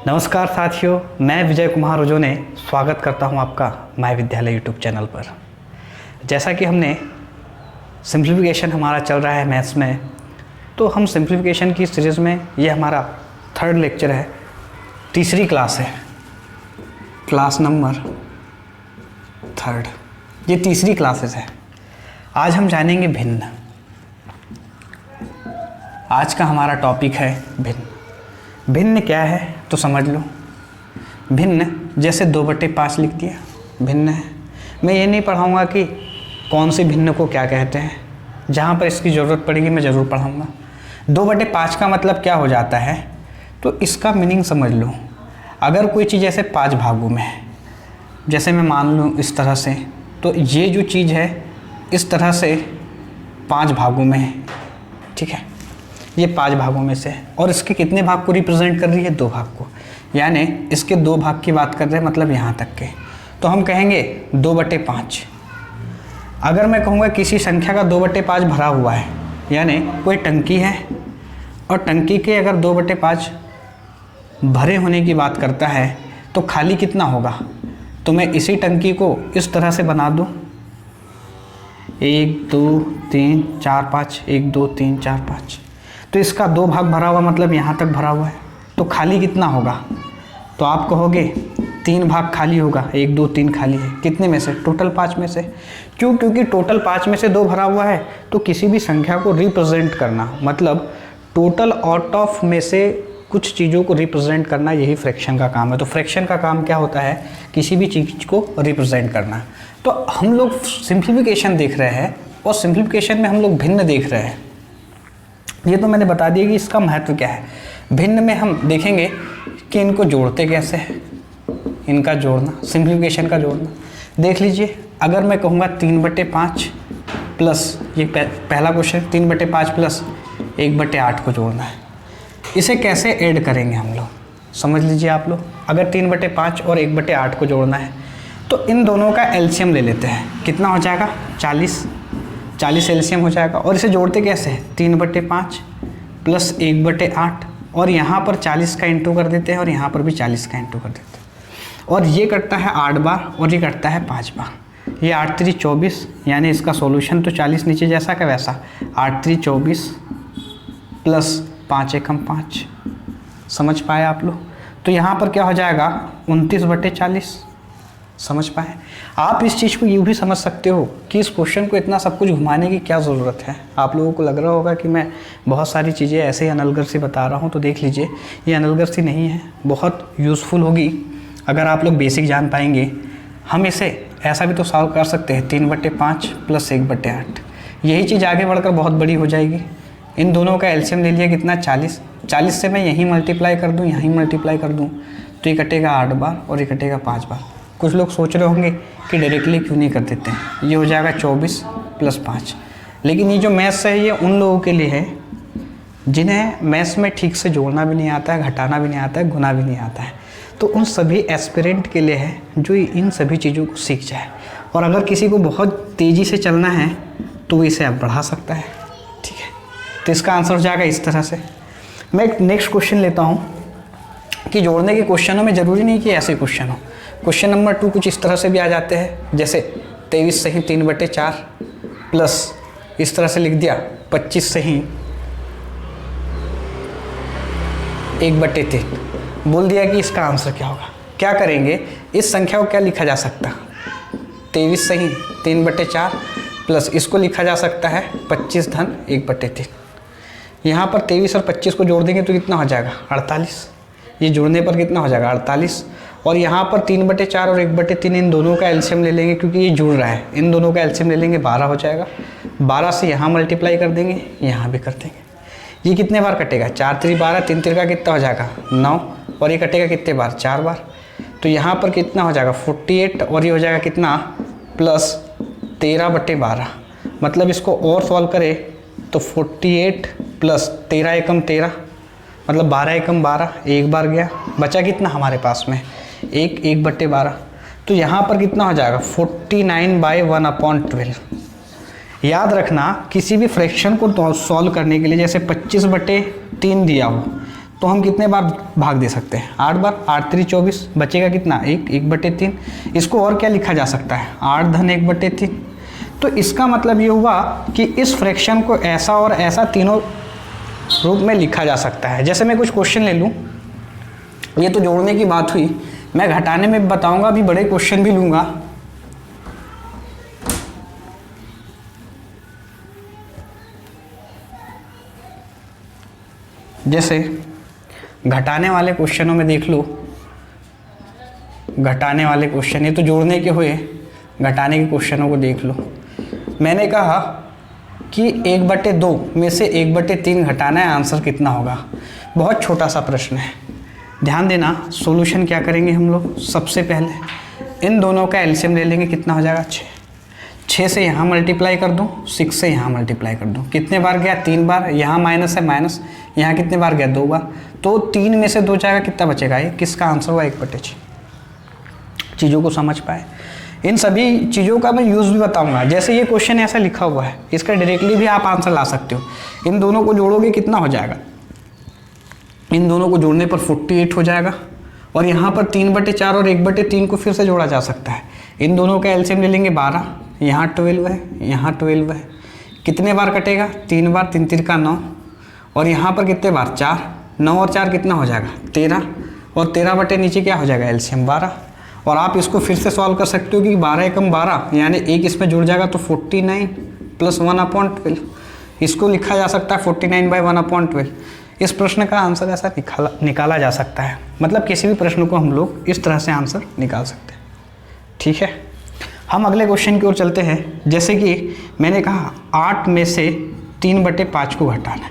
नमस्कार साथियों, मैं विजय कुमार उजोने स्वागत करता हूं आपका माय विद्यालय यूट्यूब चैनल पर। जैसा कि हमने सिंप्लीफिकेशन हमारा चल रहा है मैथ्स में, तो हम सिंप्लीफिकेशन की सीरीज़ में ये हमारा थर्ड लेक्चर है, तीसरी क्लास है, क्लास नंबर थर्ड। ये तीसरी क्लासेस है। आज हम जानेंगे भिन्न। आज का हमारा टॉपिक है भिन्न। भिन्न क्या है तो समझ लो। भिन्न जैसे 2/5 लिख दिया, भिन्न है। मैं ये नहीं पढ़ाऊँगा कि कौन सी भिन्न को क्या कहते हैं, जहाँ पर इसकी ज़रूरत पड़ेगी मैं ज़रूर पढ़ाऊँगा। 2/5 का मतलब क्या हो जाता है तो इसका मीनिंग समझ लो। अगर कोई चीज़ ऐसे 5 भागों में है, जैसे मैं मान लूँ इस तरह से, तो ये जो चीज़ है इस तरह से 5 भागों में है, ठीक है। ये 5 भागों में से है और इसके कितने भाग को रिप्रेजेंट कर रही है? 2 भाग को, यानी इसके 2 भाग की बात कर रहे हैं, मतलब यहाँ तक के। तो हम कहेंगे 2/5। अगर मैं कहूँगा किसी संख्या का 2/5 भरा हुआ है, यानी कोई टंकी है और टंकी के अगर 2/5 भरे होने की बात करता है तो खाली कितना होगा? तो मैं इसी टंकी को इस तरह से बना दूँ, 1 2 3 4 5, 1 2 3 4 5। तो इसका 2 भाग भरा हुआ, मतलब यहाँ तक भरा हुआ है, तो खाली कितना होगा? तो आप कहोगे 3 भाग खाली होगा, 1 2 3 खाली है। कितने में से? टोटल 5 में से। क्यों? क्योंकि टोटल 5 में से 2 भरा हुआ है, तो किसी भी संख्या को रिप्रेजेंट करना, मतलब टोटल आउट ऑफ में से कुछ चीज़ों को रिप्रेजेंट करना, यही फ्रैक्शन का काम है। तो फ्रैक्शन का काम क्या होता है? किसी भी चीज़ को रिप्रेजेंट करना। तो हम लोग सिंप्लीफिकेशन देख रहे हैं और सिंप्लीफिकेशन में हम लोग भिन्न देख रहे हैं। ये तो मैंने बता दिया कि इसका महत्व क्या है। भिन्न में हम देखेंगे कि इनको जोड़ते कैसे हैं, इनका जोड़ना, सिंप्लीफिकेशन का जोड़ना। देख लीजिए, अगर मैं कहूँगा 3/5 प्लस, ये पहला क्वेश्चन, 3/5 प्लस 1/8 को जोड़ना है। इसे कैसे ऐड करेंगे हम लोग, समझ लीजिए आप लोग। अगर 3/5 और 1/8 को जोड़ना है तो इन दोनों का एलसीएम ले लेते हैं। कितना हो जाएगा? 40 एलसीएम हो जाएगा। और इसे जोड़ते कैसे हैं? 3/5 प्लस 1/8, और यहाँ पर 40 का इंटू कर देते हैं और यहाँ पर भी 40 का इंटू कर देते हैं। और ये कटता है 8 बार और ये कटता है 5 बार। ये 8 3 24, यानी इसका सॉल्यूशन तो 40 नीचे जैसा का वैसा, 8 3 24 प्लस 5 एकम 5। समझ पाए आप लोग? तो यहाँ पर क्या हो जाएगा? 29/40। समझ पाए? आप इस चीज़ को यूँ भी समझ सकते हो कि इस क्वेश्चन को इतना सब कुछ घुमाने की क्या ज़रूरत है। आप लोगों को लग रहा होगा कि मैं बहुत सारी चीज़ें ऐसे ही अनलगर से बता रहा हूँ, तो देख लीजिए, ये अनलगर सी नहीं है, बहुत यूज़फुल होगी अगर आप लोग बेसिक जान पाएंगे। हम इसे ऐसा भी तो सॉल्व कर सकते हैं, 3/5 प्लस 1/8। यही चीज़ आगे बढ़कर बहुत बड़ी हो जाएगी। इन दोनों का एलसीएम ले लिया, कितना? 40 से मैं यहीं मल्टीप्लाई कर दूँ, यहीं मल्टीप्लाई कर दूँ, तो ये कटेगा 8 बार और ये कटेगा 5 बार। कुछ लोग सोच रहे होंगे कि डायरेक्टली क्यों नहीं कर देते हैं। ये हो जाएगा 24 प्लस 5। लेकिन ये जो मैथ्स है ये उन लोगों के लिए है जिन्हें मैथ्स में ठीक से जोड़ना भी नहीं आता है, घटाना भी नहीं आता है, गुना भी नहीं आता है। तो उन सभी एस्पिरेंट के लिए है जो इन सभी चीज़ों को सीख जाए। और अगर किसी को बहुत तेज़ी से चलना है तो वो इसे अब बढ़ा सकता है, ठीक है। तो इसका आंसर हो जाएगा इस तरह से। मैं एक नेक्स्ट क्वेश्चन लेता हूँ कि जोड़ने के क्वेश्चनों में ज़रूरी नहीं कि ऐसे क्वेश्चन हो। क्वेश्चन नंबर 2 कुछ इस तरह से भी आ जाते हैं, जैसे 23 सही 3/4 प्लस इस तरह से लिख दिया 25 सही 1/3। बोल दिया कि इसका आंसर क्या होगा। क्या करेंगे? इस संख्या को क्या लिखा जा सकता? 23 सही 3/4 प्लस इसको लिखा जा सकता है 25 धन 1/3। यहाँ पर 23 और 25 को जोड़ देंगे तो कितना हो जाएगा? 48। ये जोड़ने पर कितना हो जाएगा? 48। और यहाँ पर 3/4 और 1/3, इन दोनों का एलसीएम ले लेंगे क्योंकि ये जुड़ रहा है। इन दोनों का एलसीएम ले लेंगे, 12 हो जाएगा। 12 से यहाँ मल्टीप्लाई कर देंगे, यहाँ भी कर देंगे। ये कितने बार कटेगा? 4 3 12, 3 3 का कितना हो जाएगा? 9। और ये कटेगा कितने बार? 4 बार। तो यहाँ पर कितना हो जाएगा? 48। और ये हो जाएगा कितना? प्लस 13/12। मतलब इसको और सॉल्व करें तो 48 प्लस 13 एकम 13, मतलब 12 एकम 12, एक बार गया। बचा कितना हमारे पास में? 1/12। तो यहाँ पर कितना हो जाएगा? 49/1/12। याद रखना, किसी भी फ्रैक्शन को सॉल्व करने के लिए जैसे 25/3 दिया हो तो हम कितने बार भाग दे सकते हैं? 8 बार। 8 3 24, बचेगा कितना? 1/3। इसको और क्या लिखा जा सकता है? 8 धन 1/3। तो इसका मतलब ये हुआ कि इस फ्रैक्शन को ऐसा और ऐसा तीनों रूप में लिखा जा सकता है। जैसे मैं कुछ क्वेश्चन ले लूँ, ये तो जोड़ने की बात हुई, मैं घटाने में बताऊंगा, अभी बड़े क्वेश्चन भी लूँगा। जैसे घटाने वाले क्वेश्चनों में देख लो, घटाने वाले क्वेश्चन, ये तो जोड़ने के हुए, घटाने के क्वेश्चनों को देख लो। मैंने कहा कि 1/2 में से 1/3 घटाना है, आंसर कितना होगा? बहुत छोटा सा प्रश्न है, ध्यान देना। सॉल्यूशन क्या करेंगे हम लोग? सबसे पहले इन दोनों का एलसीएम ले लेंगे, कितना हो जाएगा? 6 से यहाँ मल्टीप्लाई कर दूँ, 6 से यहाँ मल्टीप्लाई कर दूँ, कितने बार गया? 3 बार। यहाँ माइनस है, माइनस, यहाँ कितने बार गया? 2 बार। तो 3 में से 2 जाएगा, कितना बचेगा? ये किसका आंसर हुआ? 1/6। चीज़ों को समझ पाए। इन सभी चीज़ों का मैं यूज़ भी बताऊंगा। जैसे ये क्वेश्चन ऐसा लिखा हुआ है, इसका डायरेक्टली भी आप आंसर ला सकते हो। इन दोनों को जोड़ोगे, कितना हो जाएगा? इन दोनों को जोड़ने पर 48 हो जाएगा। और यहाँ पर 3/4 और 1/3 को फिर से जोड़ा जा सकता है। इन दोनों का एलसीएम ले लेंगे 12, यहाँ 12 है, यहाँ 12 है, कितने बार कटेगा? 3 बार। 3 3 का 9, और यहाँ पर कितने बार? 4। 9 और 4 कितना हो जाएगा? 13, और 13 बटे नीचे क्या हो जाएगा? एलसीएम 12। और आप इसको फिर से सॉल्व कर सकते हो कि 12 एकम 12, यानी 1 इसमें जुड़ जाएगा, तो 49 + 1/12। इसको लिखा जा सकता है 49/1/12। इस प्रश्न का आंसर ऐसा निकाला जा सकता है। मतलब किसी भी प्रश्न को हम लोग इस तरह से आंसर निकाल सकते हैं। ठीक है, हम अगले क्वेश्चन की ओर चलते हैं। जैसे कि मैंने कहा 8 में से 3/5 को घटाना है,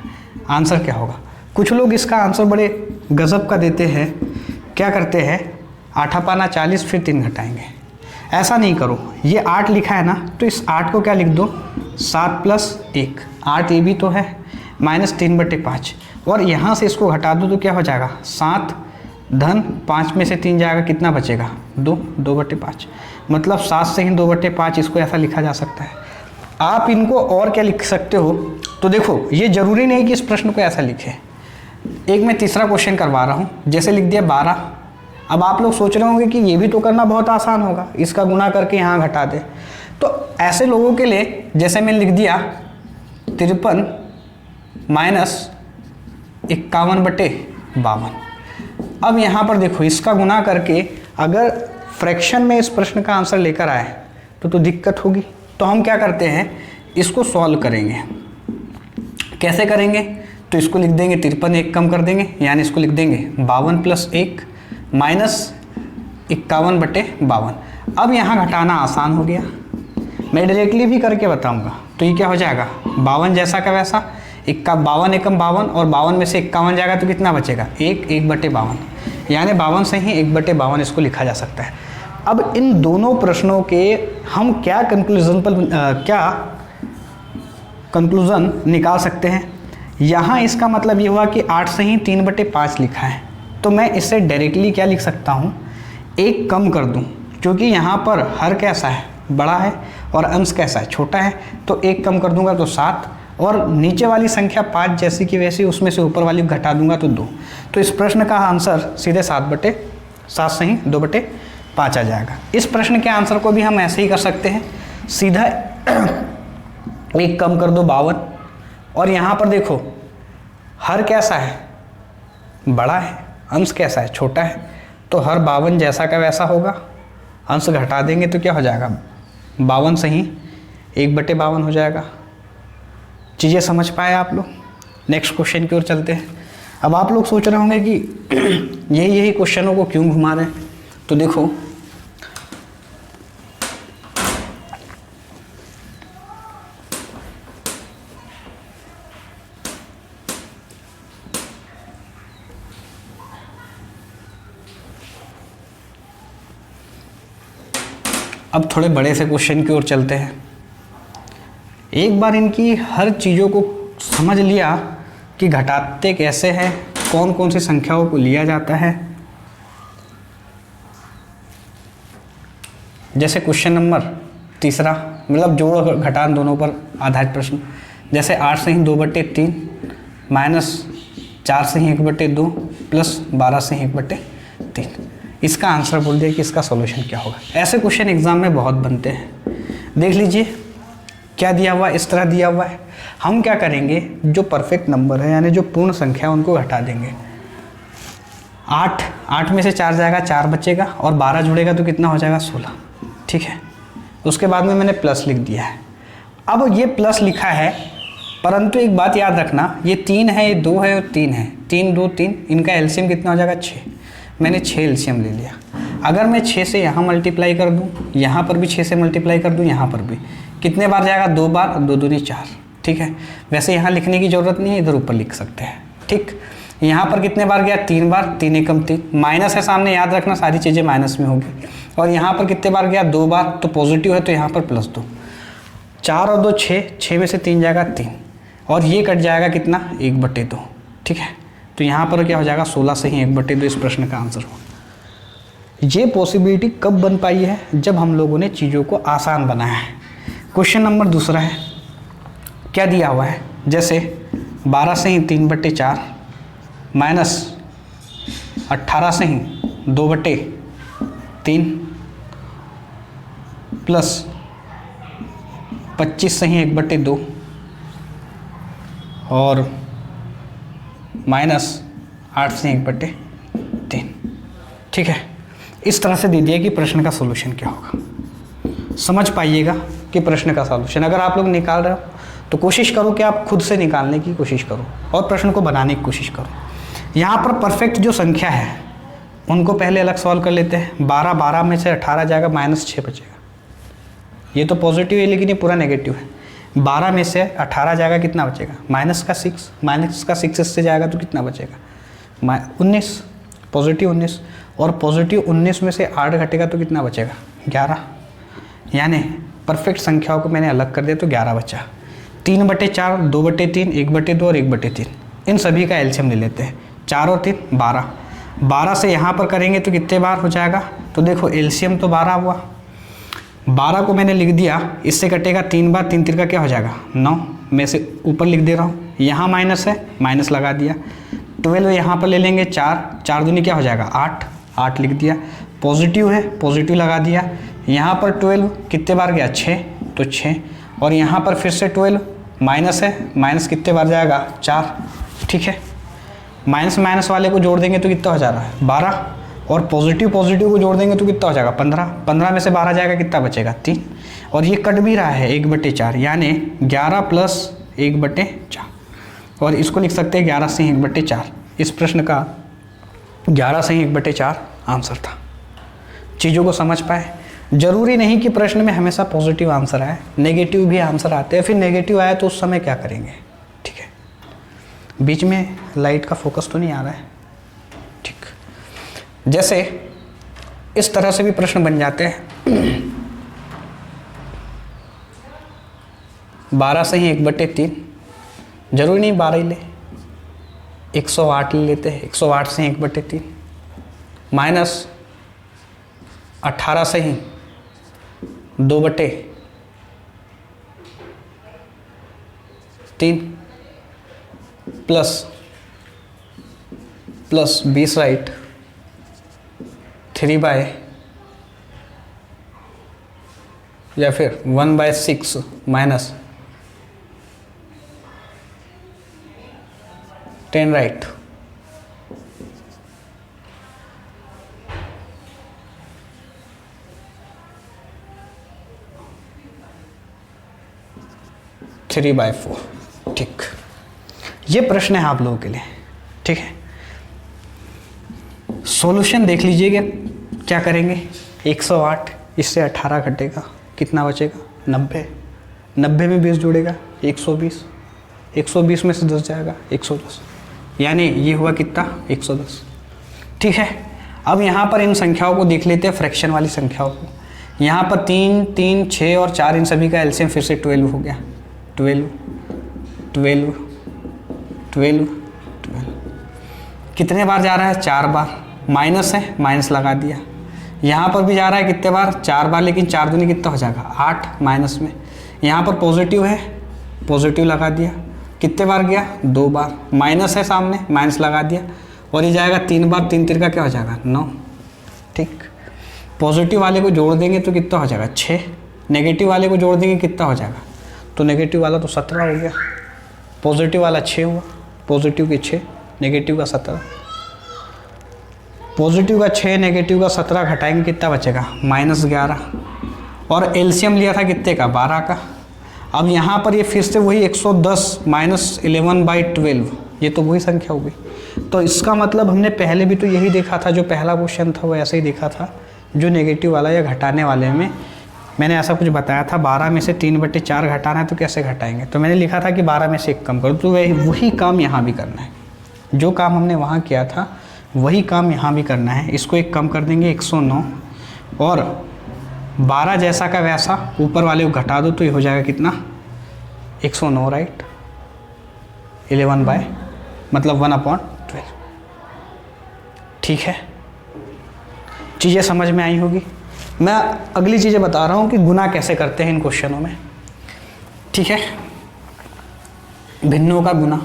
आंसर क्या होगा? कुछ लोग इसका आंसर बड़े गजब का देते हैं। क्या करते हैं? 8 पाना 40, फिर 3 घटाएंगे। ऐसा नहीं करो। ये 8 लिखा है ना, तो इस 8 को क्या लिख दो? 7 + 1, 8 ये भी तो है, -3/5, और यहाँ से इसको घटा दो तो क्या हो जाएगा? 7 धन 5 में से 3 जाएगा, कितना बचेगा? 2, 2/5। मतलब 7 से ही 2/5, इसको ऐसा लिखा जा सकता है। आप इनको और क्या लिख सकते हो? तो देखो, ये जरूरी नहीं कि इस प्रश्न को ऐसा लिखे। एक मैं तीसरा क्वेश्चन करवा रहा हूँ, जैसे लिख दिया 12। अब आप लोग सोच रहे होंगे कि ये भी तो करना बहुत आसान होगा, इसका गुना करके यहाँ घटा दे। तो ऐसे लोगों के लिए जैसे मैं लिख दिया 53 - 51/52। अब यहाँ पर देखो, इसका गुना करके अगर फ्रैक्शन में इस प्रश्न का आंसर लेकर आए तो दिक्कत होगी। तो हम क्या करते हैं, इसको सॉल्व करेंगे। कैसे करेंगे? तो इसको लिख देंगे 53, 1 कम कर देंगे, यानी इसको लिख देंगे 52 + 1 -51/52। अब यहाँ घटाना आसान हो गया, मैं डायरेक्टली भी करके बताऊंगा। तो ये क्या हो जाएगा? 52 जैसा का वैसा, 52 एकम 52, और 52 में से 51 जाएगा तो कितना बचेगा? 1/52, यानी 52 से ही 1/52 इसको लिखा जा सकता है। अब इन दोनों प्रश्नों के हम क्या कंक्लूजन निकाल सकते हैं? यहाँ इसका मतलब ये हुआ कि 8 से ही 3/5 लिखा है, तो मैं इससे डायरेक्टली क्या लिख सकता हूँ? 1 कम कर दूँ, क्योंकि यहाँ पर हर कैसा है? बड़ा है, और अंश कैसा है? छोटा है। तो 1 कम कर दूंगा तो 7, और नीचे वाली संख्या 5 जैसी की वैसी, उसमें से ऊपर वाली घटा दूंगा तो 2। तो इस प्रश्न का आंसर सीधे 7 से ही 2/5 आ जाएगा। इस प्रश्न के आंसर को भी हम ऐसे ही कर सकते हैं, सीधा 1 कम कर दो 52, और यहाँ पर देखो हर कैसा है? बड़ा है, अंश कैसा है? छोटा है। तो हर 52 जैसा का वैसा होगा, अंश घटा देंगे तो क्या हो जाएगा? 52 से ही 1/52 हो जाएगा। चीज़ें समझ पाए आप लोग? नेक्स्ट क्वेश्चन की ओर चलते हैं। अब आप लोग सोच रहे होंगे कि यही क्वेश्चनों को क्यों घुमा रहे हैं? तो देखो, अब थोड़े बड़े से क्वेश्चन की ओर चलते हैं। एक बार इनकी हर चीज़ों को समझ लिया कि घटाते कैसे हैं, कौन कौन सी संख्याओं को लिया जाता है। जैसे क्वेश्चन नंबर तीसरा, मतलब जोड़ और घटान दोनों पर आधारित प्रश्न। जैसे 8 से ही 2/3 4 से ही 1/2 प्लस 12 से ही 1/3। इसका आंसर बोल दिया कि इसका सॉल्यूशन क्या होगा। ऐसे क्वेश्चन एग्जाम में बहुत बनते हैं। देख लीजिए क्या दिया हुआ है, इस तरह दिया हुआ है। हम क्या करेंगे, जो परफेक्ट नंबर है यानी जो पूर्ण संख्या है उनको हटा देंगे। 8 में से 4 जाएगा, 4 बचेगा और 12 जुड़ेगा तो कितना हो जाएगा 16। ठीक है, उसके बाद में मैंने प्लस लिख दिया है। अब ये प्लस लिखा है, परंतु एक बात याद रखना, ये 3 है, ये 2 है और 3 है, 3 2 3, इनका एलसीएम कितना हो जाएगा 6। मैंने 6 एलसीएम ले लिया। अगर मैं 6 से यहाँ मल्टीप्लाई कर दूँ, यहाँ पर भी 6 से मल्टीप्लाई कर दूँ, यहाँ पर भी कितने बार जाएगा, 2 बार, 2 दूनी 4। ठीक है, वैसे यहाँ लिखने की ज़रूरत नहीं है, इधर ऊपर लिख सकते हैं। ठीक, यहाँ पर कितने बार गया, 3 बार, 3 एकम 3, माइनस है सामने, याद रखना सारी चीज़ें माइनस में होगी। और यहाँ पर कितने बार गया, 2 बार, तो पॉजिटिव है तो यहाँ पर +2। 4 और 2 6, 6 में से 3 जाएगा 3, और ये कट जाएगा कितना, 1/2। ठीक है, तो यहाँ पर क्या हो जाएगा, 16 से ही 1/2 इस प्रश्न का आंसर हो। ये पॉसिबिलिटी कब बन पाई है, जब हम लोगों ने चीज़ों को आसान बनाया है। क्वेश्चन नंबर दूसरा है, क्या दिया हुआ है, जैसे 12 से ही 3/4 माइनस 18 से ही 2/3 प्लस 25 से ही 1/2 और माइनस 8 से 1/3। ठीक है, इस तरह से दे दिया कि प्रश्न का सॉल्यूशन क्या होगा। समझ पाइएगा कि प्रश्न का सॉल्यूशन अगर आप लोग निकाल रहे हो तो कोशिश करो कि आप खुद से निकालने की कोशिश करो और प्रश्न को बनाने की कोशिश करो। यहाँ पर परफेक्ट जो संख्या है उनको पहले अलग सॉल्व कर लेते हैं। 12 में से 18 जाएगा, -6 बचेगा। ये तो पॉजिटिव है लेकिन ये पूरा नेगेटिव है। 12 में से 18 जाएगा, कितना बचेगा, -6, -6 इससे जाएगा तो कितना बचेगा, 19, पॉजिटिव 19, और पॉजिटिव 19 में से 8 घटेगा तो कितना बचेगा, 11। यानी परफेक्ट संख्याओं को मैंने अलग कर दिया तो 11 बचा। 3/4, 2/3, 1/2 और 1/3, इन सभी का एलसीएम ले लेते हैं। 4 और 3 12, 12 से यहाँ पर करेंगे तो कितने बार हो जाएगा, तो देखो एलसीएम तो 12 हुआ। 12 को मैंने लिख दिया, इससे कटेगा 3 बार, 3 3 का क्या हो जाएगा 9, मैं से ऊपर लिख दे रहा हूँ। यहाँ माइनस है, माइनस लगा दिया। 12 यहाँ पर ले लेंगे, 4 दूनी क्या हो जाएगा 8 लिख दिया। पॉजिटिव है, पॉजिटिव लगा दिया। यहाँ पर 12 कितने बार गया 6, तो 6, और यहाँ पर फिर से 12, माइनस है, माइनस कितने बार जाएगा 4। ठीक है, माइनस माइनस वाले को जोड़ देंगे तो कितना हो जा रहा है 12, और पॉजिटिव को जोड़ देंगे तो कितना हो जाएगा 15 में से 12 जाएगा, कितना बचेगा 3, और ये कट भी रहा है 1/4, यानी 11 प्लस 1/4, और इसको लिख सकते हैं 11 से 1/4। इस प्रश्न का 11 से 1/4 आंसर था। चीज़ों को समझ पाए। जरूरी नहीं कि प्रश्न में हमेशा पॉजिटिव आंसर आए, नेगेटिव भी आंसर आते हैं। फिर नेगेटिव आए तो उस समय क्या करेंगे। ठीक है, बीच में लाइट का फोकस तो नहीं आ रहा है। ठीक, जैसे इस तरह से भी प्रश्न बन जाते हैं। 12 से ही 1/3, जरूरी नहीं 12 ही ले, 108 ले लेते हैं। 108 से 1/3 माइनस 18 से ही 2/3 प्लस 20 राइट 3/, या फिर 1/6 माइनस 10 राइट। Three by 4। ठीक, ये प्रश्न है आप लोगों के लिए। ठीक है, सॉल्यूशन देख लीजिएगा क्या करेंगे। 108, इससे 18 घटेगा, कितना बचेगा 90, 90 में 20 जुड़ेगा 120, 120 में से 10 जाएगा 110, यानी ये हुआ कितना 110। ठीक है, अब यहाँ पर इन संख्याओं को देख लेते हैं, फ्रैक्शन वाली संख्याओं को। यहाँ पर 3 3 6 और 4, इन सभी का एलसीएम फिर से 12 हो गया। 12 12 12 12, कितने बार जा रहा है 4 बार। माइनस है, माइनस लगा दिया। यहाँ पर भी जा रहा है कितने बार 4 बार, लेकिन 4 दूनी कितना हो जाएगा 8 माइनस में। यहाँ पर पॉजिटिव है, पॉजिटिव लगा दिया, कितने बार गया, 2 बार, माइनस है सामने, माइनस लगा दिया, और ये जाएगा 3 बार, 3 तिरका क्या हो जाएगा 9, ठीक। पॉजिटिव वाले को जोड़ देंगे तो कितना हो जाएगा 6, नेगेटिव वाले को जोड़ देंगे कितना हो जाएगा, तो नेगेटिव वाला तो 17 हो गया, पॉजिटिव वाला 6 हुआ, पॉजिटिव के 6, नेगेटिव का 17, पॉजिटिव का 6, नेगेटिव का 17 घटाएंगे कितना बचेगा -11, और एलसीएम लिया था कितने का 12 का। अब यहाँ पर ये फिर से वही 110 - 11/12, ये तो वही संख्या होगी। तो इसका मतलब हमने पहले भी तो यही देखा था, जो पहला क्वेश्चन था वो ऐसे ही देखा था, जो नेगेटिव वाला या घटाने वाले में मैंने ऐसा कुछ बताया था, 12 में से 3/4 घटाना है तो कैसे घटाएंगे, तो मैंने लिखा था कि 12 में से 1 कम करो। तो वही काम यहाँ भी करना है, जो काम हमने वहाँ किया था वही काम यहाँ भी करना है। इसको 1 कम कर देंगे 109, और 12 जैसा का वैसा ऊपर वाले को घटा दो तो ये हो जाएगा कितना 109, राइट, 11 मतलब 1/12, ठीक है। चीज़ें समझ में आई होगी। मैं अगली चीज़ें बता रहा हूँ कि गुना कैसे करते हैं इन क्वेश्चनों में, ठीक है। भिन्नों का गुना,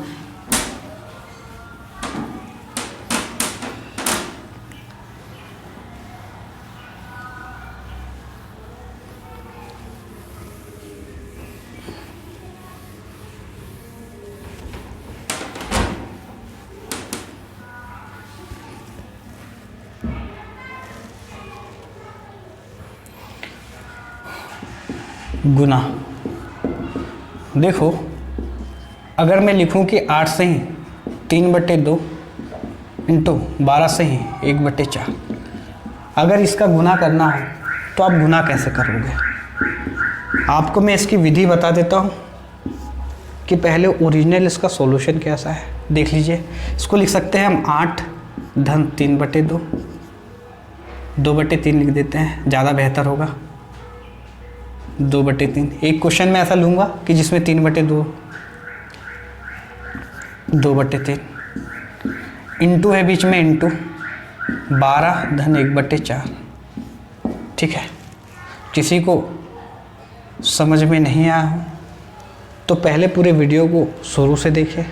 गुना देखो, अगर मैं लिखूं कि 8 से ही 3/2 इंटू 12 से ही 1/4, अगर इसका गुना करना है तो आप गुना कैसे करोगे। आपको मैं इसकी विधि बता देता हूँ कि पहले ओरिजिनल इसका सॉल्यूशन कैसा है देख लीजिए। इसको लिख सकते हैं हम 8 धन 3/2, 2/3 लिख देते हैं, ज़्यादा बेहतर होगा, 2/3। एक क्वेश्चन में ऐसा लूँगा कि जिसमें 3/2, 2/3 इंटू है बीच में, इंटू 12 धन 1/4, ठीक है। किसी को समझ में नहीं आया हो तो पहले पूरे वीडियो को शुरू से देखें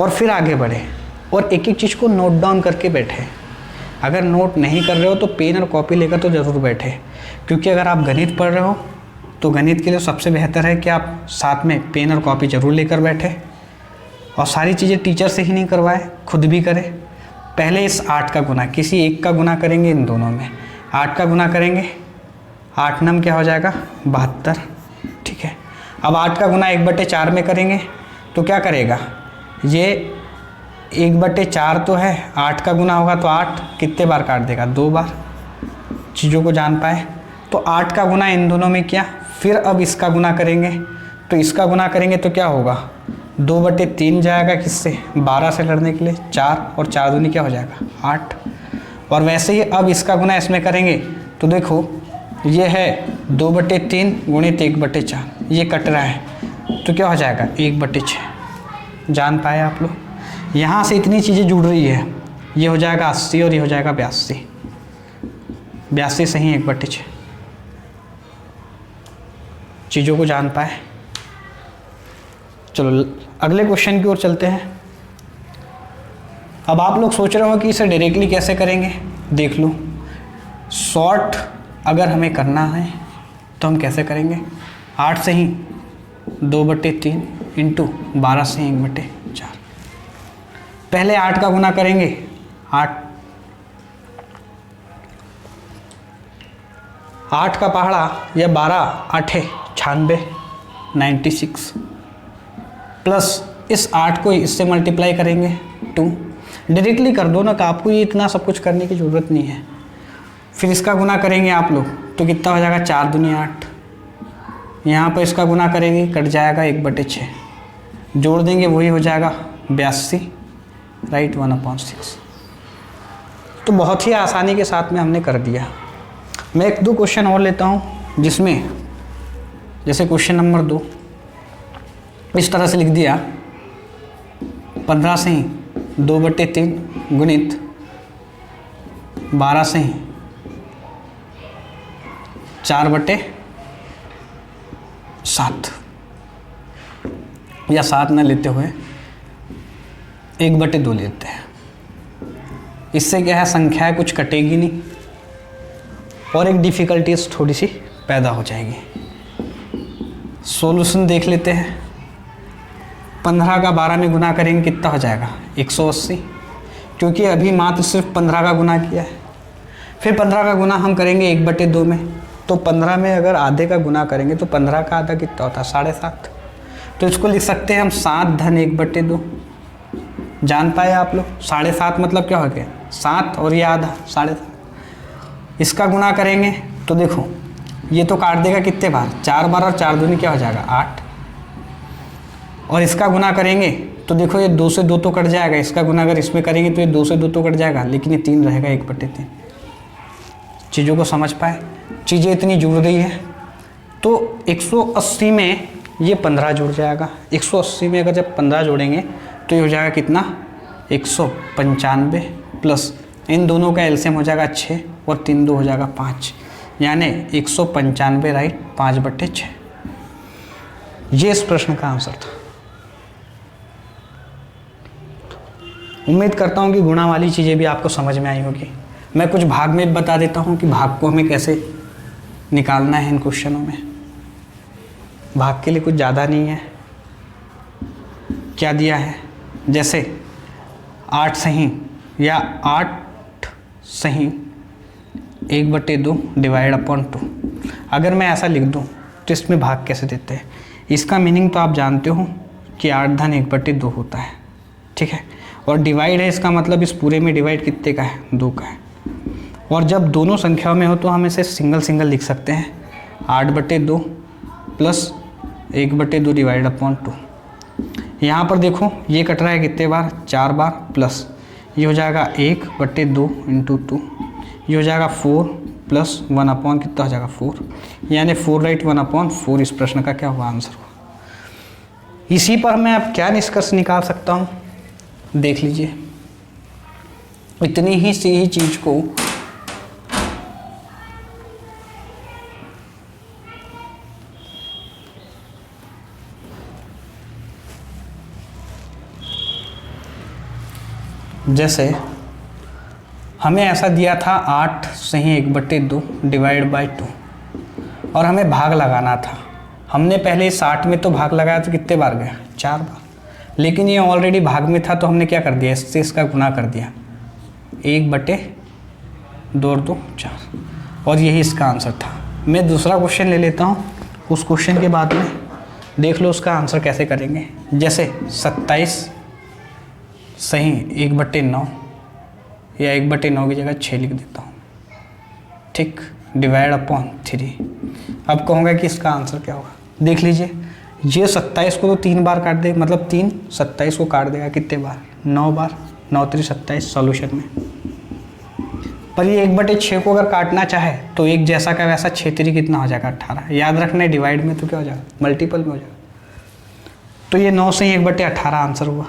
और फिर आगे बढ़े, और एक एक चीज़ को नोट डाउन करके बैठे। अगर नोट नहीं कर रहे हो तो पेन और कॉपी लेकर तो ज़रूर बैठे, क्योंकि अगर आप गणित पढ़ रहे हो तो गणित के लिए सबसे बेहतर है कि आप साथ में पेन और कॉपी ज़रूर लेकर बैठे, और सारी चीज़ें टीचर से ही नहीं करवाए, खुद भी करें। पहले इस 8 का गुना, किसी एक का गुना करेंगे, इन दोनों में 8 का गुना करेंगे, 8 नम क्या हो जाएगा 72, ठीक है। अब 8 का गुना 1/4 में करेंगे तो क्या करेगा, ये 1/4 तो है, 8 का गुना होगा तो 8 कितने बार काट देगा 2 बार, चीज़ों को जान पाए। तो 8 का गुना इन दोनों में किया, फिर अब इसका गुना करेंगे, तो इसका गुना करेंगे तो क्या होगा 2/3 जाएगा, किससे 12 से लड़ने के लिए 4, और 4 दूनी क्या हो जाएगा 8। और वैसे ही अब इसका गुना इसमें करेंगे तो देखो ये है 2/3 गुणित 1/4, ये कट रहा है तो क्या हो जाएगा 1/6। जान पाए आप लोग। यहाँ से इतनी चीज़ें जुड़ रही है, ये हो जाएगा 80 और ये हो जाएगा 82, 82 सही 1/6। चीज़ों को जान पाए। चलो अगले क्वेश्चन की ओर चलते हैं। अब आप लोग सोच रहे हो कि इसे डायरेक्टली कैसे करेंगे, देख लो। शॉर्ट अगर हमें करना है तो हम कैसे करेंगे, 8 से ही 2/3 इंटू 12 से 1/4। पहले 8 का गुना करेंगे, 8 का पहाड़ा या 12 8 96, 96 प्लस इस 8 को इससे मल्टीप्लाई करेंगे 2। डायरेक्टली कर दो ना, कि आपको ये इतना सब कुछ करने की ज़रूरत नहीं है। फिर इसका गुना करेंगे आप लोग तो कितना हो जाएगा 4 दूनी 8, यहाँ पर इसका गुना करेंगे कट जाएगा 1/6, जोड़ देंगे वही हो जाएगा 82, राइट 1/6। तो बहुत ही आसानी के साथ में हमने कर दिया। मैं 1-2 क्वेश्चन और लेता हूँ, जिसमें जैसे क्वेश्चन नंबर 2 इस तरह से लिख दिया, 15 से ही 2/3 गुणित 12 से ही 4/7। या 7 न लेते हुए 1/2 लेते हैं। इससे क्या है, संख्याएं कुछ कटेगी नहीं और एक डिफ़िकल्टीज थोड़ी सी पैदा हो जाएगी। सॉल्यूशन देख लेते हैं। 15 का 12 में गुना करेंगे कितना हो जाएगा, 180, क्योंकि अभी मात्र सिर्फ 15 का गुना किया है। फिर 15 का गुना हम करेंगे 1/2 में, तो 15 में अगर आधे का गुना करेंगे तो 15 का आधा कितना होता है, 7.5। तो इसको लिख सकते हैं हम 7 धन 1/2। जान पाए आप लोग, 7.5 मतलब क्या हो गया, 7 और ये आधा 7.5। इसका गुना करेंगे तो देखो ये तो काट देगा कितने बार, 4 बार, और 4 दूनी क्या हो जाएगा 8। और इसका गुना करेंगे तो देखो ये 2 से 2 तो कट जाएगा, इसका गुना अगर इसमें करेंगे तो ये 2 से 2 तो कट जाएगा, लेकिन ये 3 रहेगा 1/3। चीज़ों को समझ पाए, चीज़ें इतनी जुड़ गई है। तो 180 में ये 15 जुड़ जाएगा। 180 में अगर जब 15 जोड़ेंगे तो ये हो जाएगा कितना, 195 प्लस इन दोनों का एलसीएम हो जाएगा 6 और 3 2 हो जाएगा 5, यानी 195 राइट 5/6। ये इस प्रश्न का आंसर था। उम्मीद करता हूँ कि गुणा वाली चीज़ें भी आपको समझ में आई होगी। मैं कुछ भाग में बता देता हूँ कि भाग को हमें कैसे निकालना है इन क्वेश्चनों में। भाग के लिए कुछ ज़्यादा नहीं है। क्या दिया है, जैसे 8 सही या 8 सही 1/2 डिवाइड अपॉन 2। अगर मैं ऐसा लिख दूँ तो इसमें भाग कैसे देते हैं, इसका मीनिंग तो आप जानते हो कि 8 धन 1/2 होता है, ठीक है। और डिवाइड है, इसका मतलब इस पूरे में डिवाइड कितने का है, 2 का है। और जब दोनों संख्याओं में हो तो हम इसे सिंगल सिंगल लिख सकते हैं, 8/2 प्लस 1/2 डिवाइड अपॉन 2। यहाँ पर देखो ये कट रहा है कितने बार, 4 बार, प्लस ये हो जाएगा 1/2 इंटू 2, ये हो जाएगा 4 प्लस 1 अपॉन कितना हो जाएगा 4, यानी 4 राइट 1/4 इस प्रश्न का क्या हुआ, आंसर हुआ। इसी पर मैं अब क्या निष्कर्ष निकाल सकता हूँ, देख लीजिए। इतनी ही सी ही चीज़ को जैसे हमें ऐसा दिया था 8 सही 1/2 डिवाइड बाई 2 और हमें भाग लगाना था। हमने पहले 60 में तो भाग लगाया तो कितने बार गया, 4 बार, लेकिन ये ऑलरेडी भाग में था तो हमने क्या कर दिया, इससे इसका गुना कर दिया, 1/2 और 2 4, और यही इसका आंसर था। मैं दूसरा क्वेश्चन ले लेता हूँ, उस क्वेश्चन के बाद में देख लो उसका आंसर कैसे करेंगे। जैसे 27 सही 1/9 या 1/9 की जगह 6 लिख देता हूँ, ठीक, डिवाइड अपॉन 3। अब कहूँगा कि इसका आंसर क्या होगा, देख लीजिए। ये 27 को तो 3 बार काट दे, मतलब 3 27 को काट देगा कितने बार, 9 बार, 9 3 27 सॉल्यूशन में। पर ये 1/6 को अगर काटना चाहे तो एक जैसा का वैसा 6 3 कितना हो जाएगा 18। याद रखना है डिवाइड में तो क्या हो जाएगा, मल्टीपल में हो जाएगा। तो ये 9 से 1/18 आंसर हुआ।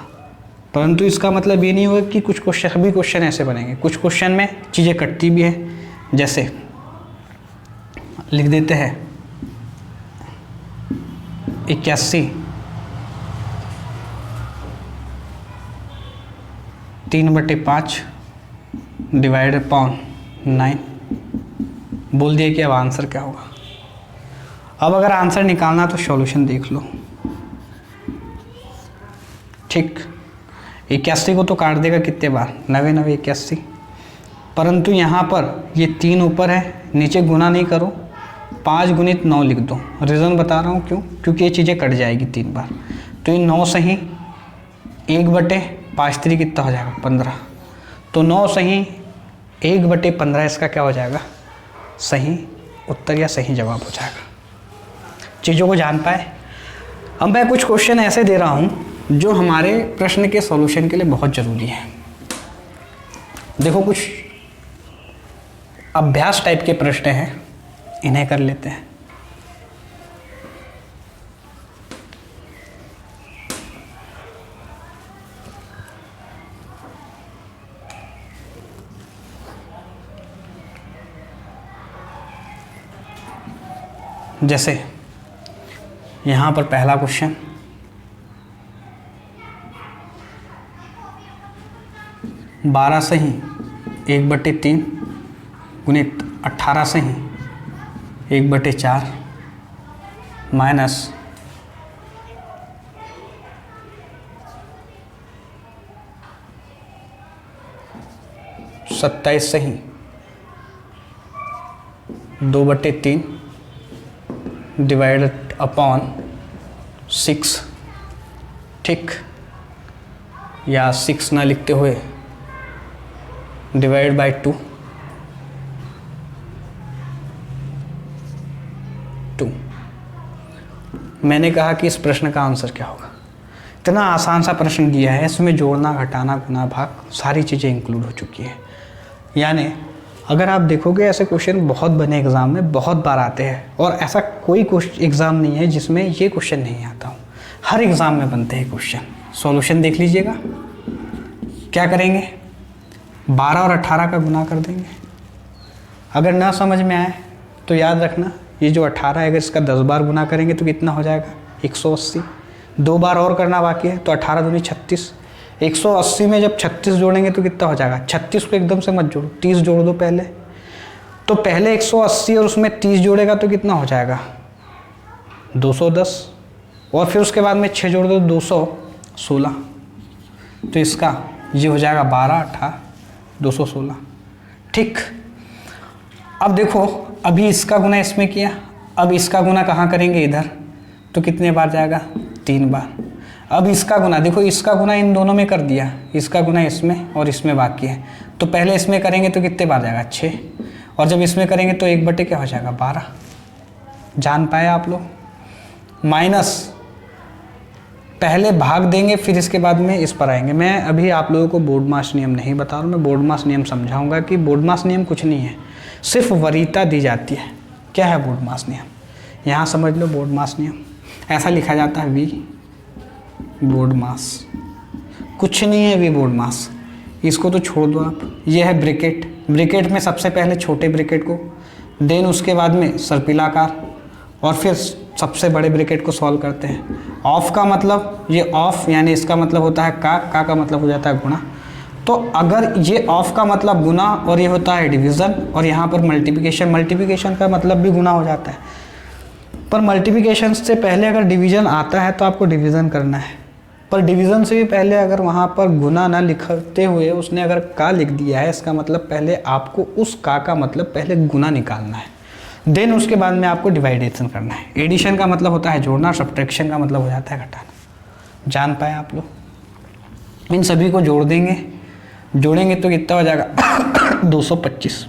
परंतु इसका मतलब ये नहीं होगा कि कुछ क्वेश्चन, सभी क्वेश्चन ऐसे बनेंगे। कुछ क्वेश्चन में चीज़ें कटती भी हैं। जैसे लिख देते हैं 81 3/5 डिवाइड अपॉन 9, बोल दिया कि अब आंसर क्या होगा। अब अगर आंसर निकालना तो सॉल्यूशन देख लो, ठीक। 81 को तो काट देगा कितने बार, 9 9 81, परंतु यहाँ पर ये 3 ऊपर है, नीचे गुना नहीं करो, 5 गुणित 9 लिख दो। रीज़न बता रहा हूँ क्यों, क्योंकि ये चीज़ें कट जाएगी 3 बार। तो ये 9 सही 1/5 3 कितना हो जाएगा 15। तो 9 सही 1/15 इसका क्या हो जाएगा, सही उत्तर या सही जवाब हो जाएगा। चीज़ों को जान पाए। अब मैं कुछ क्वेश्चन ऐसे दे रहा हूँ जो हमारे प्रश्न के सॉल्यूशन के लिए बहुत ज़रूरी है। देखो कुछ अभ्यास टाइप के प्रश्न हैं, इन्हें कर लेते हैं। जैसे यहाँ पर पहला क्वेश्चन 12 सही 1/3 गुणित 18 सही 1/4 माइनस 27 सही 2/3 डिवाइडेड अपॉन 6, ठीक, या 6 ना लिखते हुए डिवाइड बाय 2 मैंने कहा कि इस प्रश्न का आंसर क्या होगा। इतना आसान सा प्रश्न दिया है, इसमें जोड़ना, घटाना, गुना, भाग सारी चीज़ें इंक्लूड हो चुकी है। यानी अगर आप देखोगे ऐसे क्वेश्चन बहुत बने एग्ज़ाम में बहुत बार आते हैं, और ऐसा कोई एग्ज़ाम नहीं है जिसमें ये क्वेश्चन नहीं आता हो। हर एग्ज़ाम में बनते हैं क्वेश्चन। सॉल्यूशन देख लीजिएगा, क्या करेंगे, 12 और 18 का गुना कर देंगे। अगर ना समझ में आए तो याद रखना, ये जो 18 है अगर इसका 10 बार गुना करेंगे तो कितना हो जाएगा, 180। 2 बार और करना बाकी है, तो 18 दूनी 36। 180 में जब 36 जोड़ेंगे तो कितना हो जाएगा, 36 को एकदम से मत जोड़ो, 30 जोड़ दो पहले। तो पहले 180 और उसमें 30 जोड़ेगा तो कितना हो जाएगा, 210, और फिर उसके बाद में 6 जोड़ दो, 216। तो इसका ये हो जाएगा 12, 18, 216, ठीक। अब देखो, अभी इसका गुना इसमें किया, अब इसका गुना कहाँ करेंगे, इधर, तो कितने बार जाएगा, 3 बार। अब इसका गुना देखो, इसका गुना इन दोनों में कर दिया, इसका गुना इसमें और इसमें बाकी है, तो पहले इसमें करेंगे तो कितने बार जाएगा, 6, और जब इसमें करेंगे तो 1/, क्या हो जाएगा, 12। जान पाए आप लोग। माइनस पहले भाग देंगे, फिर इसके बाद में इस पर आएंगे। मैं अभी आप लोगों को बोर्ड मास नियम नहीं बता रहा हूँ, मैं बोर्ड मास नियम समझाऊंगा कि बोर्ड मास नियम कुछ नहीं है, सिर्फ वरीयता दी जाती है। क्या है बोर्ड मास नियम, यहाँ समझ लो। बोर्ड मास नियम ऐसा लिखा जाता है, वी बोर्ड मास, कुछ नहीं है वी बोर्ड मास, इसको तो छोड़ दो आप। ये है ब्रैकेट, ब्रैकेट में सबसे पहले छोटे ब्रैकेट को, देन उसके बाद में सर्पिलाकार, और फिर सबसे बड़े ब्रैकेट को सॉल्व करते हैं। ऑफ का मतलब, ये ऑफ यानी इसका मतलब होता है का मतलब हो जाता है गुणा। तो अगर ये ऑफ का मतलब गुना और ये होता है डिवीज़न, और यहाँ पर मल्टीप्लिकेशन का मतलब भी गुना हो जाता है। पर मल्टीप्लिकेशन से पहले अगर डिवीज़न आता है तो आपको डिवीज़न करना है, पर डिवीज़न से भी पहले अगर वहाँ पर गुना ना लिखते हुए उसने अगर का लिख दिया है, इसका मतलब पहले आपको उस का मतलब पहले गुना निकालना है, देन उसके बाद में आपको डिवाइडेशन करना है। एडिशन का मतलब होता है जोड़ना, सब्ट्रैक्शन का मतलब हो जाता है घटाना। जान पाए आप लोग। इन सभी को जोड़ देंगे, जोड़ेंगे तो कितना हो जाएगा 225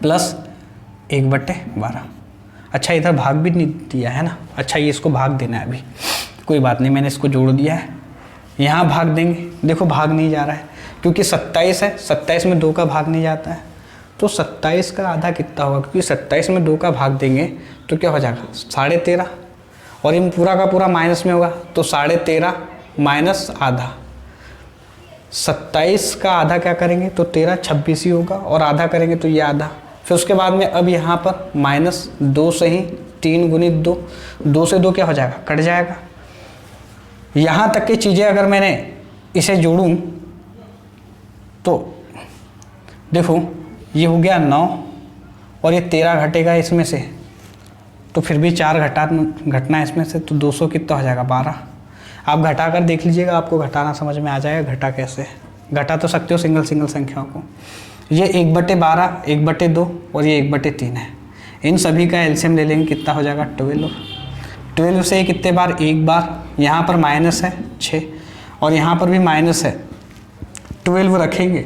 प्लस 1/12। अच्छा, इधर भाग भी नहीं दिया है ना, अच्छा ये इसको भाग देना है, अभी कोई बात नहीं, मैंने इसको जोड़ दिया है। यहाँ भाग देंगे, देखो भाग नहीं जा रहा है क्योंकि 27 है, 27 में 2 का भाग नहीं जाता है, तो 27 का आधा कितना होगा, क्योंकि 27 में 2 का भाग देंगे तो क्या हो जाएगा 13.5, और ये पूरा का पूरा माइनस में होगा, तो 13.5 माइनस आधा। 27 का आधा क्या करेंगे तो 13, 26 ही होगा, और आधा करेंगे तो ये आधा। फिर उसके बाद में अब यहाँ पर -2 से ही 3 गुणित 2, 2 से 2 क्या हो जाएगा, कट जाएगा। यहाँ तक की चीज़ें अगर मैंने इसे जोड़ूँ तो देखो ये हो गया 9, और ये 13 घटेगा इसमें से, तो फिर भी 4 घटना है इसमें से, तो 200 कितना हो जाएगा 12। आप घटा कर देख लीजिएगा, आपको घटाना समझ में आ जाएगा, घटा कैसे, घटा तो सकते हो सिंगल संख्याओं को। ये 1/12, 1/2 और ये 1/3 है। इन सभी का एलसीएम ले लेंगे, कितना हो जाएगा 12। 12 से कितने बार, एक बार। यहाँ पर माइनस है 6, और यहाँ पर भी माइनस है, 12 रखेंगे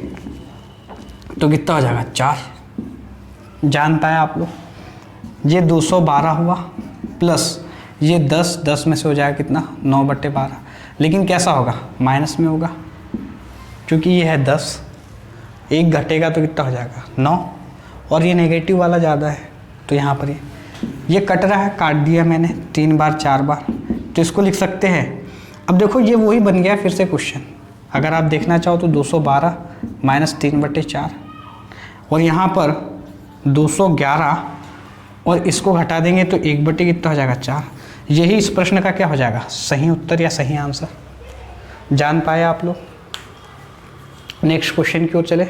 तो कितना हो जाएगा 4। जान पाए आप लोग। ये 212 हुआ, प्लस ये 10 में से हो जाएगा कितना 9/12, लेकिन कैसा होगा, माइनस में होगा, क्योंकि ये है 10, 1 घटेगा तो कितना हो जाएगा 9, और ये नेगेटिव वाला ज़्यादा है, तो यहाँ पर ये कट रहा है, काट दिया मैंने 3 बार 4 बार, तो इसको लिख सकते हैं। अब देखो ये वही बन गया फिर से क्वेश्चन, अगर आप देखना चाहो तो 212 माइनस 3/4, और यहाँ पर 211, और इसको घटा देंगे तो 1/ कितना हो जाएगा 4। यही इस प्रश्न का क्या हो जाएगा, सही उत्तर या सही आंसर। जान पाए आप लोग। नेक्स्ट क्वेश्चन की ओर चले।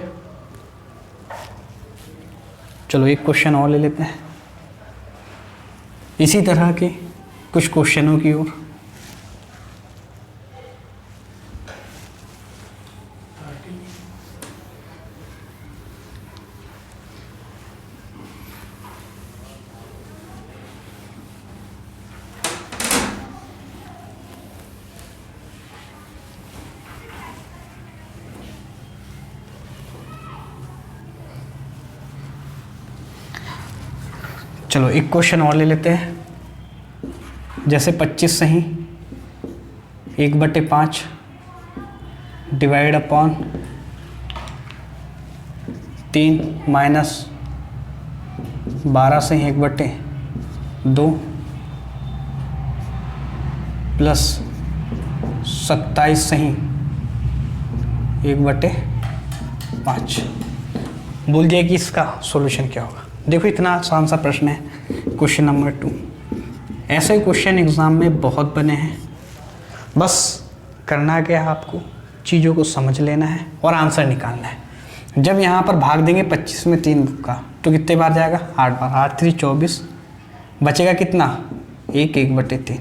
चलो एक क्वेश्चन और ले लेते हैं इसी तरह के कुछ क्वेश्चनों की ओर। चलो एक क्वेश्चन और ले लेते हैं। जैसे 25 सही 1/5 डिवाइड अपॉन 3 माइनस 12 सही 1/2 प्लस 27 सही 1/5। बोल दिया कि इसका सॉल्यूशन क्या होगा। देखो इतना आसान सा प्रश्न है क्वेश्चन नंबर 2। ऐसे क्वेश्चन एग्ज़ाम में बहुत बने हैं, बस करना क्या है आपको, चीज़ों को समझ लेना है और आंसर निकालना है। जब यहाँ पर भाग देंगे 25 में 3 का तो कितने बार जाएगा, 8 बार। 8 3 24, बचेगा कितना, 1 1/3।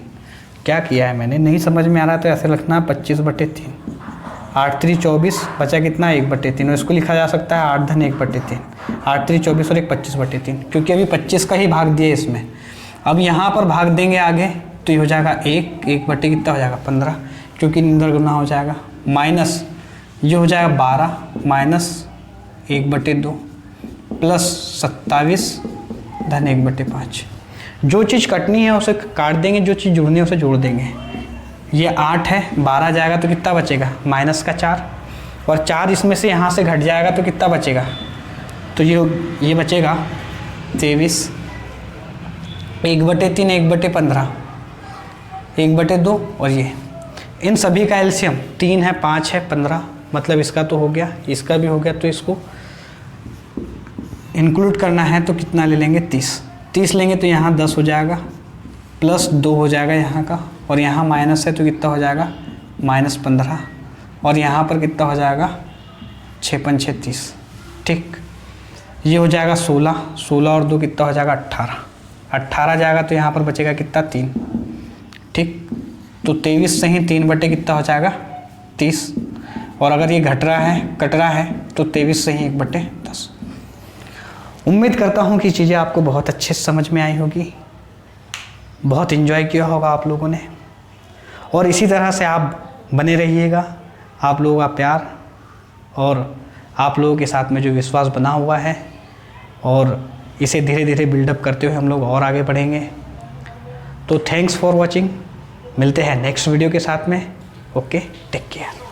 क्या किया है मैंने, नहीं समझ में आ रहा तो ऐसे लिखना 25/3। 8 3 24, बचा कितना 1/3, और इसको लिखा जा सकता है 8 धन 1/3। 8 3 24 और 1 25/3, क्योंकि अभी 25 का ही भाग दिया इसमें। अब यहाँ पर भाग देंगे आगे तो ये हो जाएगा 1 बटे कितना हो जाएगा 15, क्योंकि निंदर गुना हो जाएगा। माइनस ये हो जाएगा 12 माइनस 1/2 प्लस 27 धन 1/5। जो चीज़ कटनी है उसे काट देंगे, जो चीज़ जुड़नी है उसे जोड़ देंगे। ये 8 है, 12 जाएगा तो कितना बचेगा, माइनस का 4, और 4 इसमें से यहाँ से घट जाएगा तो कितना बचेगा, तो ये बचेगा 23। 1/3 1/15 1/2, और ये इन सभी का एलसीएम 3 है 5 है 15, मतलब इसका तो हो गया, इसका भी हो गया, तो इसको इंक्लूड करना है तो कितना ले लेंगे 30 लेंगे तो यहाँ 10 हो जाएगा, प्लस 2 हो जाएगा यहाँ का, और यहाँ माइनस है तो कितना हो जाएगा -15, और यहाँ पर कितना हो जाएगा 6 5 6 30। ठीक, ये हो जाएगा 16 और 2 कितना हो जाएगा 18 जाएगा तो यहाँ पर बचेगा कितना 3। ठीक, तो 23 सही 3 बटे कितना हो जाएगा 30, और अगर ये कट रहा है तो 23 सही 1/10। उम्मीद करता हूँ कि चीज़ें आपको बहुत अच्छे से समझ में आई होगी, बहुत इन्जॉय किया होगा आप लोगों ने, और इसी तरह से आप बने रहिएगा। आप लोगों का प्यार और आप लोगों के साथ में जो विश्वास बना हुआ है, और इसे धीरे धीरे बिल्डअप करते हुए हम लोग और आगे बढ़ेंगे। तो थैंक्स फॉर वॉचिंग, मिलते हैं नेक्स्ट वीडियो के साथ में। Okay, take care.